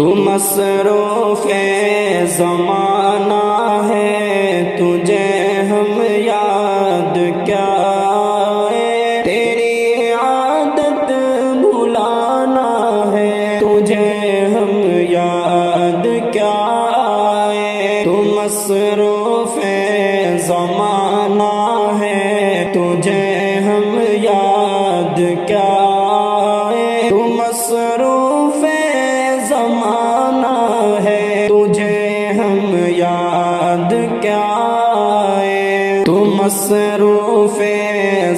تو مصروف زمانہ ہے، تجھے ہم یاد کیا ہے، تیری عادت بھلانا ہے، تجھے ہم یاد کیا ہے، تو مصروف زمانہ ہے، تجھے ہم یاد کیا ہے، تو مصروف زمانہ ہے، تجھے ہم یاد کیا ہے، تو مصروف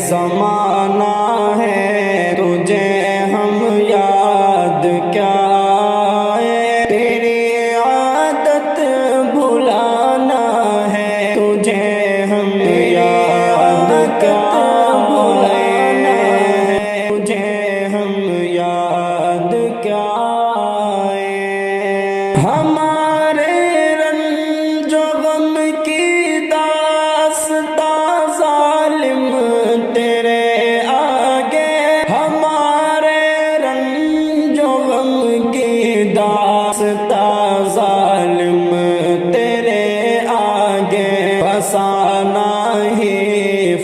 زمانہ ہے، تجھے ہم یاد کیا ہے، تیری عادت بھلانا ہے، تجھے ہم یاد کیا ہے، تجھے ہم یاد کیا ہے، ہمارے رنج و غم کی داستاں ظالم تیرے آگے، ہمارے رنج و غم کی داستاں ظالم تیرے آگے، فسانہ ہی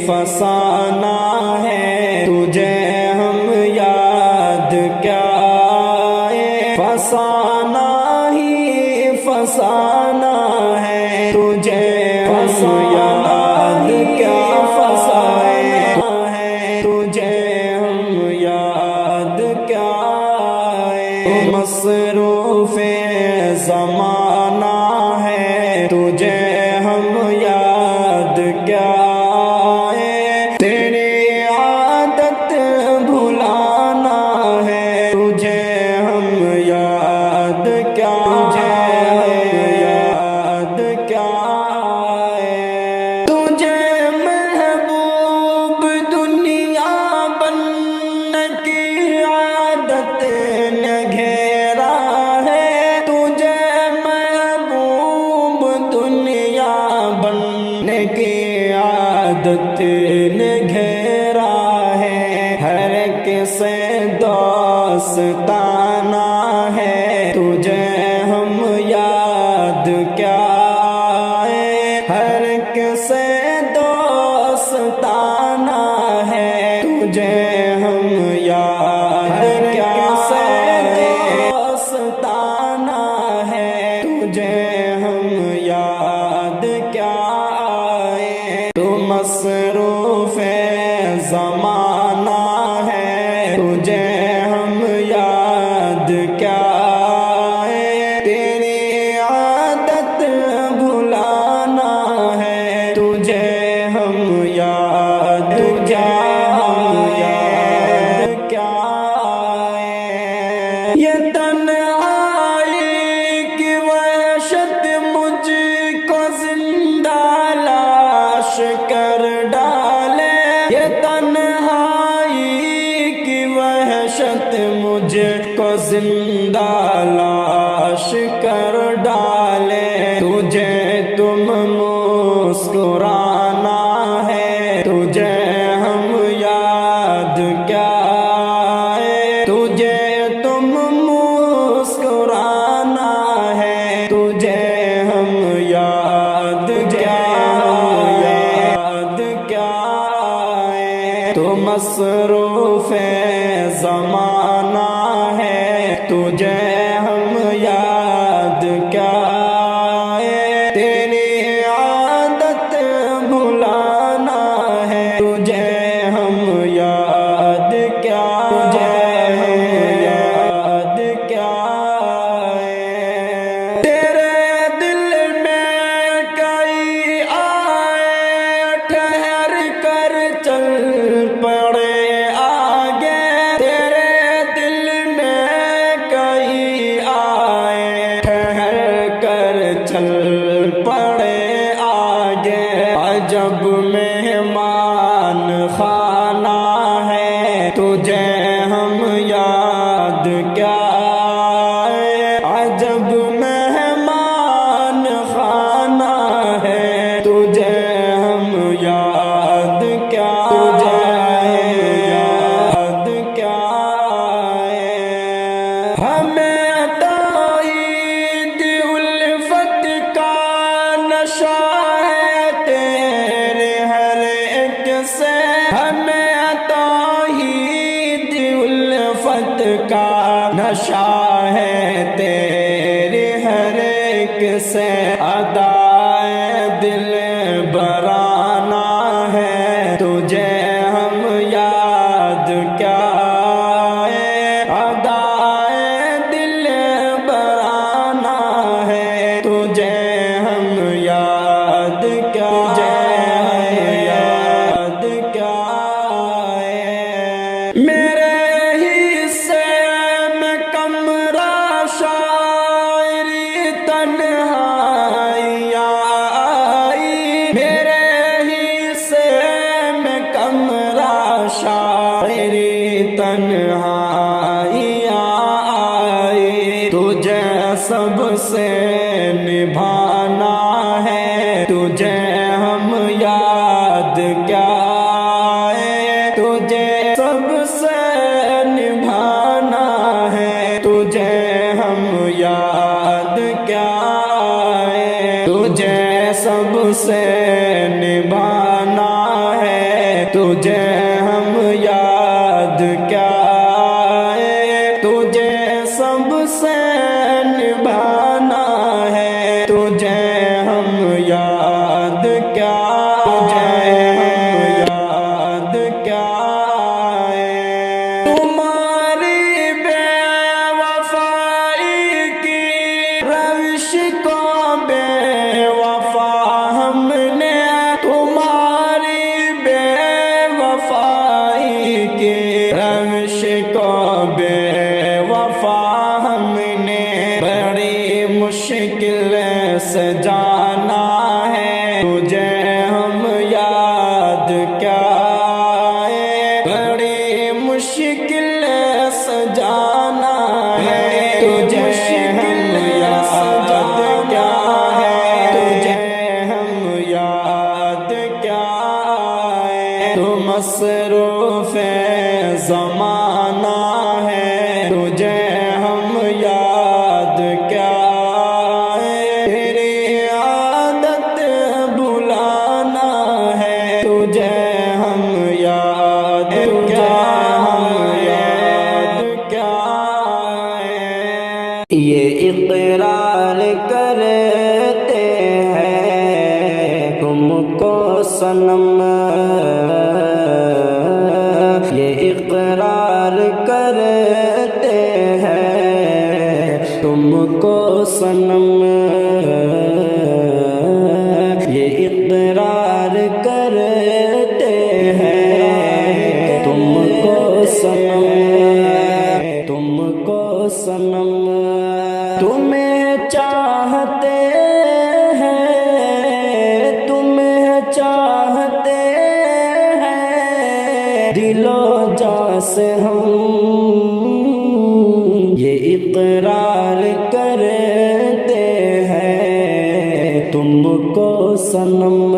فسانہ ہے، تجھے ہم یاد کیا ہے، فسانہ ہی فسانہ ہے، تجھے ہم یاد کیا ہے، تجھے ہم یاد کیا ہے، مصروف زمانہ ہے، تجھے ہم یاد کیا ہے، تیری عادت بھلانا ہے، تجھے ہم یاد کیا یاد کیا ہے، تجھے محبوب دنیا بننے کی عادت نے گھیرا ہے، تجھے محبوب دنیا بننے کی عادت نے گھیرا ہے، ہر ایک سے دوستانہ ہے، تجھے ہم یاد کیا ہے، ہر ایک سے دوستانہ ہے، تجھے ہم یاد کیا ہے، دوستانہ ہے، تجھے ہم یاد کیا ہے، تو مصروف زمانہ ہے، تجھے ہم یاد کیا ہے، تیری عادت بھلانا ہے، تجھے ہم یاد کیا ہے، یہ تنہائی کی وحشت مجھ کو زندہ لاش کر ڈالے، یہ تنہائی کی وحشت مجھ کو زندہ لاش کر ڈالے، تجھے تم مسکرانا ہے، تجھے ہم یاد کیا ہے، تجھے تم مسکرانا ہے، تجھے ہم یاد کیا ہے، تو مصروف زمانہ ہے، تجھے ہم یاد کیا ہے، تیری عادت بھلانا ہے، تجھے ہم یاد کیا ہے، تیرے دل میں کئی آئے ٹھہر کر چل پڑے آگے، تیرے دل میں کئی آئے ٹھہر کر چل پڑے آگے، عجب مہمان خانہ ہے، تجھے ہم یاد کیا ہے، عجب مہمان خانہ ہے، تجھے ہم یاد کیا ہے، ہمیں عطائی کا نشہ ہے تیری ہر ایک سے ادائے دل برانا ہے تجھے ہم یاد کیا ادائے دل برانا ہے تجھے ہم یاد کیا یاد کیا میرے حصے میں کمرہ شاعری تنہائیاں آئی میرے حصے میں کمرہ شاعری تنہائیاں آئی تجھے سب سے نبھانا ہے تجھے ہم یاد کیا تجھے سب سے نبھانا ہے تجھے ہم یاد کیا تجھے سب سے نبھانا ہے تجھے ہم یاد کیا تجھے سب سے نبھانا ہے تجھے ہم یاد کیا یاد کیا تمہاری بے وفائی کی روش کو بے وفا ہم نے تمہاری بے وفائی کی روش کو بے وفا ہم نے بڑی مشکل سے جانا ہے تجھے ہم یاد کیا بڑی مشکل سے جانا ہے تجھے ہم یاد کیا تجھے ہم یاد کیا تو مصروف زمانہ ہے تجھے ہم یاد کیا تیری عادت بلانا ہے تجھے ہم یاد کیا یاد کیا یہ اقرار کرتے ہیں تم کو صنم یہ اقرار کرتے ہیں تم کو صنم یہ اقرار کرتے ہیں تم کو صنم تم کو صنم تمہیں چاہتے ہیں تمہیں چاہتے ہیں دل و جاں سے ہم یہ اقرار کرتے ہیں تم کو صنم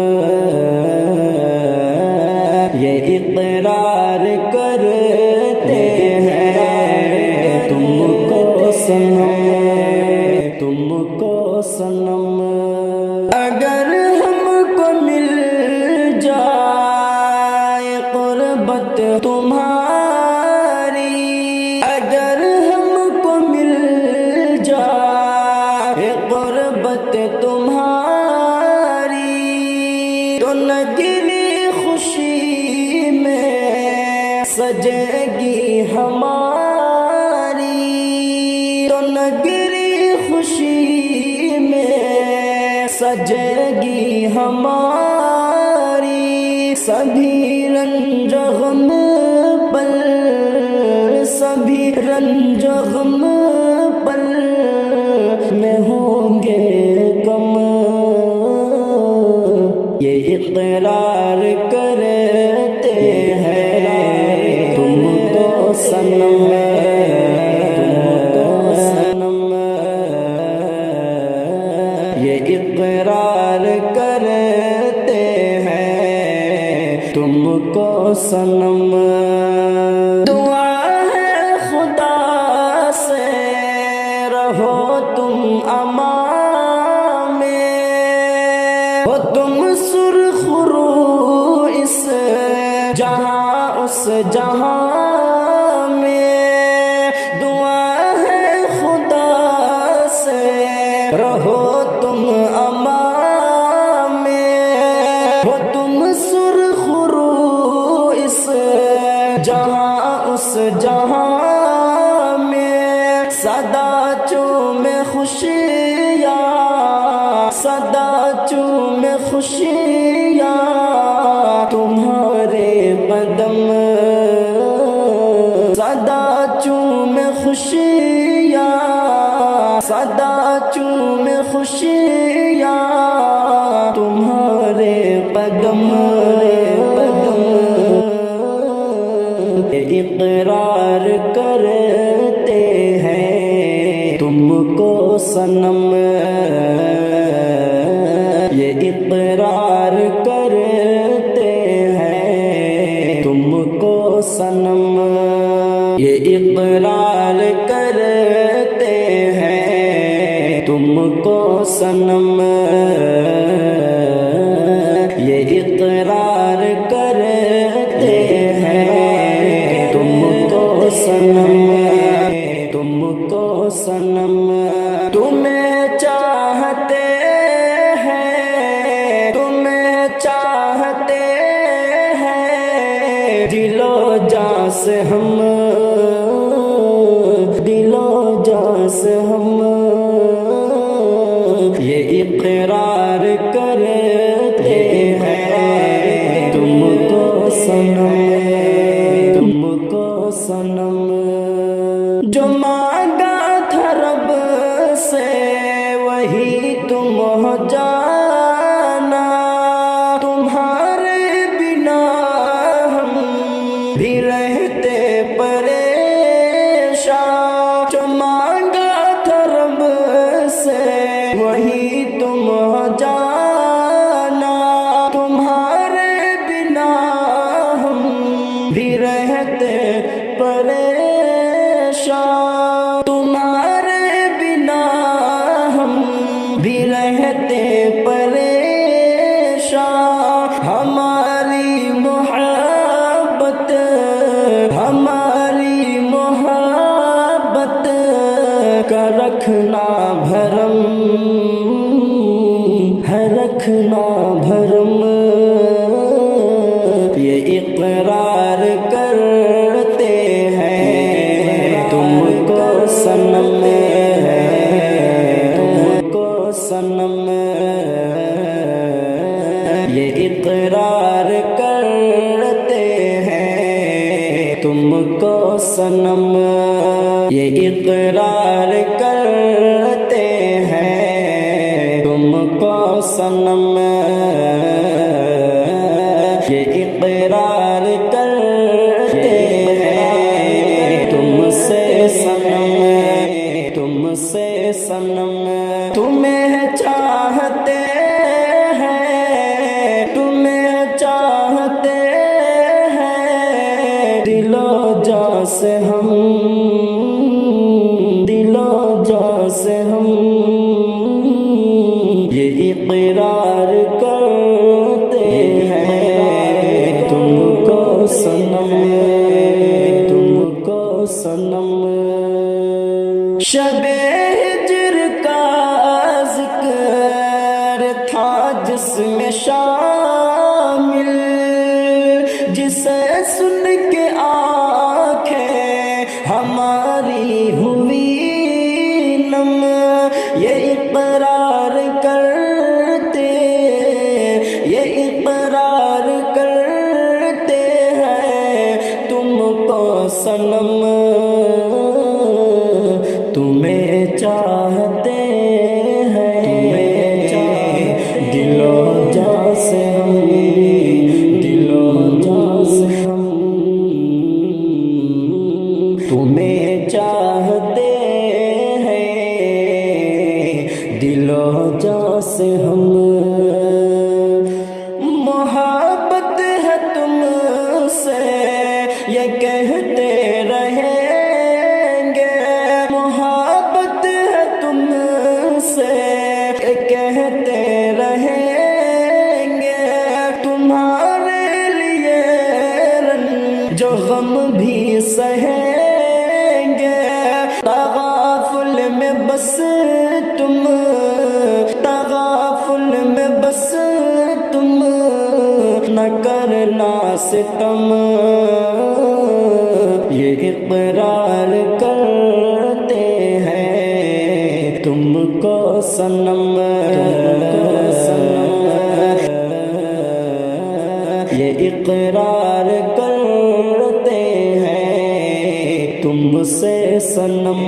یہ اقرار کرتے ہیں تم کو صنم تم کو صنم اگر ہم کو مل جائے قربت تمہاری اگر ہم کو مل جائے قربت تمہاری تو نگری خوشی میں سجے گی ہماری تو نگری خوشی میں سجے گی ہماری سبھی رنج غم پل سبھی رنج غم پل میں ہوں گے کم یہ اقرار کرتے ہیں تم کو صنم یہ اقرار کرتے ہیں تم کو صنم دعا ہے خدا سے رہو تم امان میں ہو تم سرخ رو اس جہاں اس جہاں میں جہاں اس جہاں میں صدا چومے خوشیاں، صدا چومے خوشیاں تمہارے قدم، صدا چومے خوشیاں، صدا چومے خوشیاں تمہارے قدم، اقرار کرتے ہیں تم کو صنم، یہ اقرار کرتے ہیں تم کو صنم، یہ اقرار کرتے ہیں تم کو صنم، یہ اقرار کرتے ہیں تم کو صنم، تم کو صنم، تمہیں چاہتے ہیں، تمہیں چاہتے ہیں دل و جاں سے ہم، دل و جاں سے ہم، یہ اقرار کرتے ہیں تم کو صنم، تم کو صنم، جو مانگا تھا رب سے وہی تم ہو جانا، تمہارے بنا ہم بھی رہتے پریشان، جو مانگا تھا رب سے وہی تم ہو جانا، تمہارے بنا ہم بھی رہتے پریشان، تمہارے بنا ہم بھی رہتے پریشان، ہماری محبت، ہماری محبت کا رکھنا بھرم ہے، رکھنا بھرم، یہ اقرار کرتے ہیں تم کو صنم، تم کو صنم، یہ اقرار کرتے ہیں تم کو صنم، یہ اقرار کرتے ہیں تم کو صنم، یہ اقرار کرتے ہیں تم سے صنم، تم سے صنم، تمہیں چاہتے ہیں، تمہیں چاہتے ہیں دل و جاں سے ہم، دل و جاں سے ہم، یہ اقرار کرتے ہیں تم کو صنم، تم کو صنم، شب ہجر کا ذکر تھا جس میں شامل، جسے سن کے آنکھیں ہماری ہوئی نم، یہ اقرار کرتے، یہ اقرار کرتے ہیں تم کو صنم، تمہیں چاہتے ہیں، تمہیں چاہتے دل و جاں سے ہم، دل و جاں سے ہم، تمہیں چاہتے ہیں دل و جاں سے ہم، محبت ہے تم سے یہ کہتے رہیں گے، محبت ہے تم سے یہ کہتے رہیں گے، تمہارے لیے رنج و غم بھی سہیں گے، تغافل میں بس تم، تغافل میں بس تم نہ کرنا ستم، اقرار کرتے ہیں تم کو صنم، یہ اقرار کرتے ہیں تم سے صنم،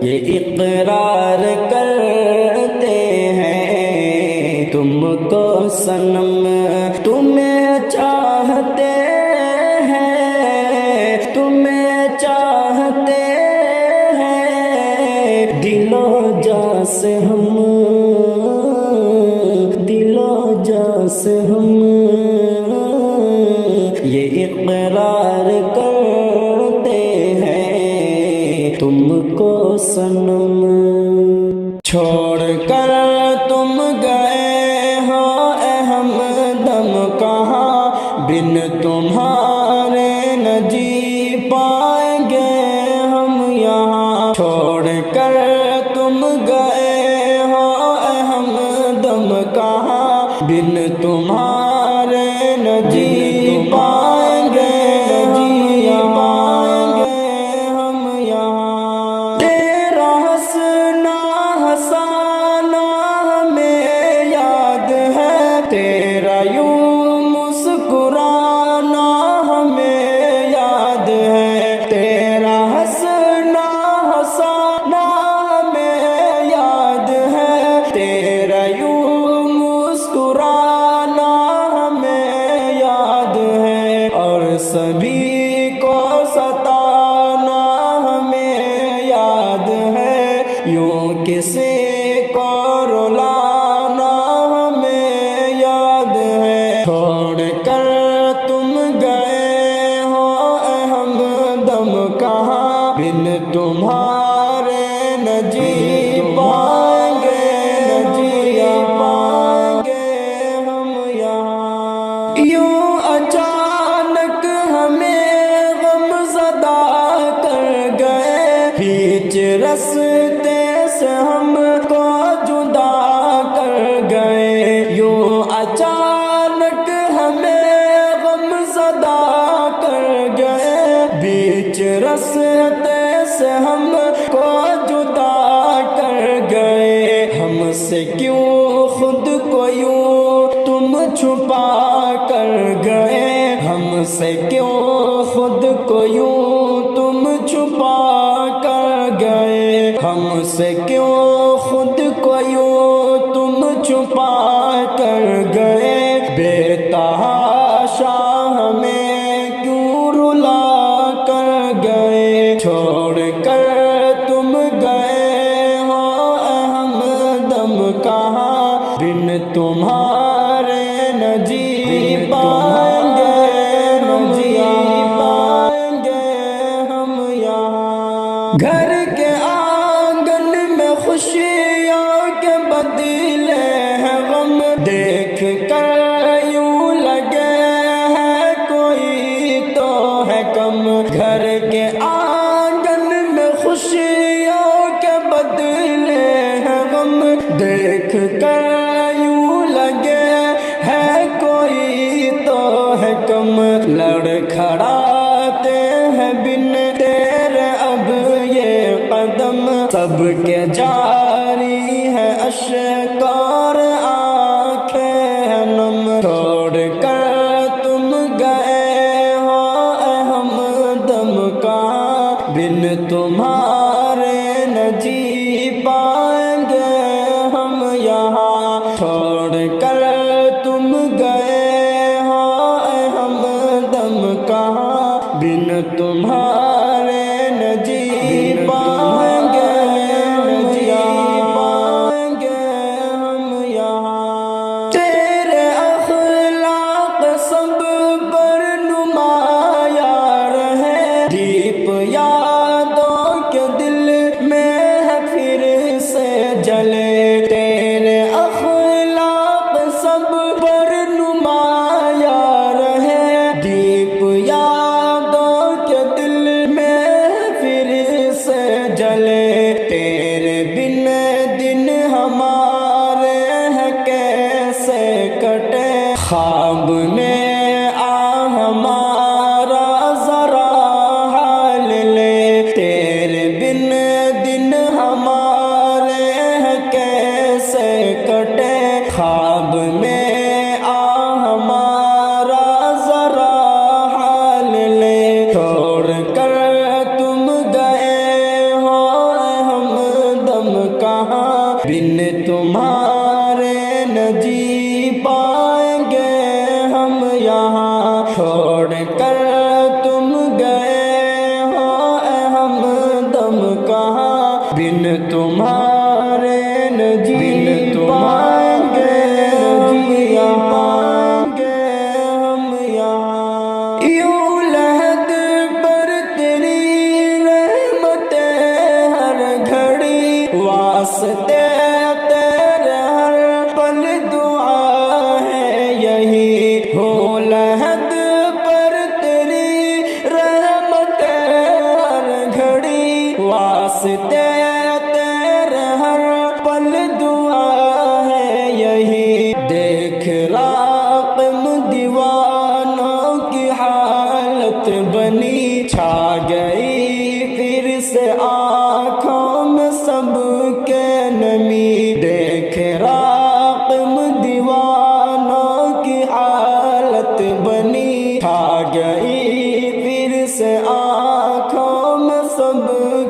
یہ اقرار کرتے ہیں تم کو صنم، تمہیں چاہتے ہیں، تمہیں چاہتے ہیں دل و جاں سے ہم، دل و جاں سے ہم، یہ اقرار کرتے ہیں تم کو صنم، چھوڑ کر تم گئے ہو اے ہمدم کہاں، بن تمہارے نہ جی پائیں گے ہم یہاں، چھوڑ کر تم گئے ہو اے ہمدم کہاں، بن تمہارے نہ جی پائیں گے ہم یہاں، تیرا ہنسنا ہنسانا ہمیں یاد ہے، تیرا یوں مسکرانا ہمیں یاد ہے، تیرا ہنسنا ہنسانا ہمیں یاد ہے، تیرا یوں مسکرانا ہمیں یاد ہے، اور سبھی کو ستانا ہمیں یاد ہے، یوں کسی کو رلانا ہمیں یاد ہے، چھوڑ کر تم گئے ہو اے ہمدم کہاں، بن تمہارے نہ جی پائیں گے، نہ جی پائیں گے ہم یہاں، یوں اچانک ہمیں غم زدہ کر گئے، بیچ رستے سے ہم کو جدا کر گئے، یوں اچانک ہمیں غم زدہ کر گئے، بیچ رستے سے ہم کو جدا کر گئے، ہم سے کیوں خود کو یوں تم چھپا کر گئے، ہم سے کیوں خود کو یوں تم چھپا کر گئے، ہم سے کیوں خود کو یوں تم چھپا کر گئے، بے تحاشا ہمیں کیوں رلا کر گئے، چھوڑ کر تم گئے ہو اے ہمدم کہاں، بن تمہارے نہ جی پائیں گے، نہ جی پائیں گے ہم یہاں، گھر کے آنگن میں خوشیوں کے بدلے ہیں غم، دیکھ کر یوں لگے ہے کوئی تو ہے کم، گھر کے آنگن میں خوشیوں کے بدلے ہیں غم، دیکھ کر یوں لگے ہے کوئی تو ہے کم، لڑکھڑاتے ہیں بن تیرے اب یہ قدم، سب کے جاری ہے اشک اور آنکھیں نم، چھوڑ کر تم گئے ہو اے ہمدم کہاں، بن تمہارے نہ جی پائیں گے ہم یہاں، چھوڑ کر تم گئے ہو اے ہمدم کہاں، بن تمہارے نہ جی پائیں گے، نہ جی پائیں گے ہم یہاں، تیرے اخلاق سب پر نمایاں رہے، دیپ یادوں کے دل میں ہے پھر سے جلے، تیرے اخلاق سب پر نمایاں رہے، دیپ یادوں کے دل واسطے تیرے ہر پل دعا ہے یہی، دیکھ راقم دیوانوں کی حالت بنی، چھا گئی پھر سے آنکھوں میں سب کے نمی، دیکھ راقم دیوانوں کی حالت بنی، چھا گئی پھر سے آنکھوں میں سب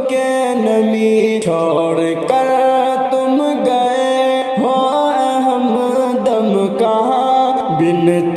کے نمی، چھوڑ کر تم گئے ہو اے ہمدم کہاں، بن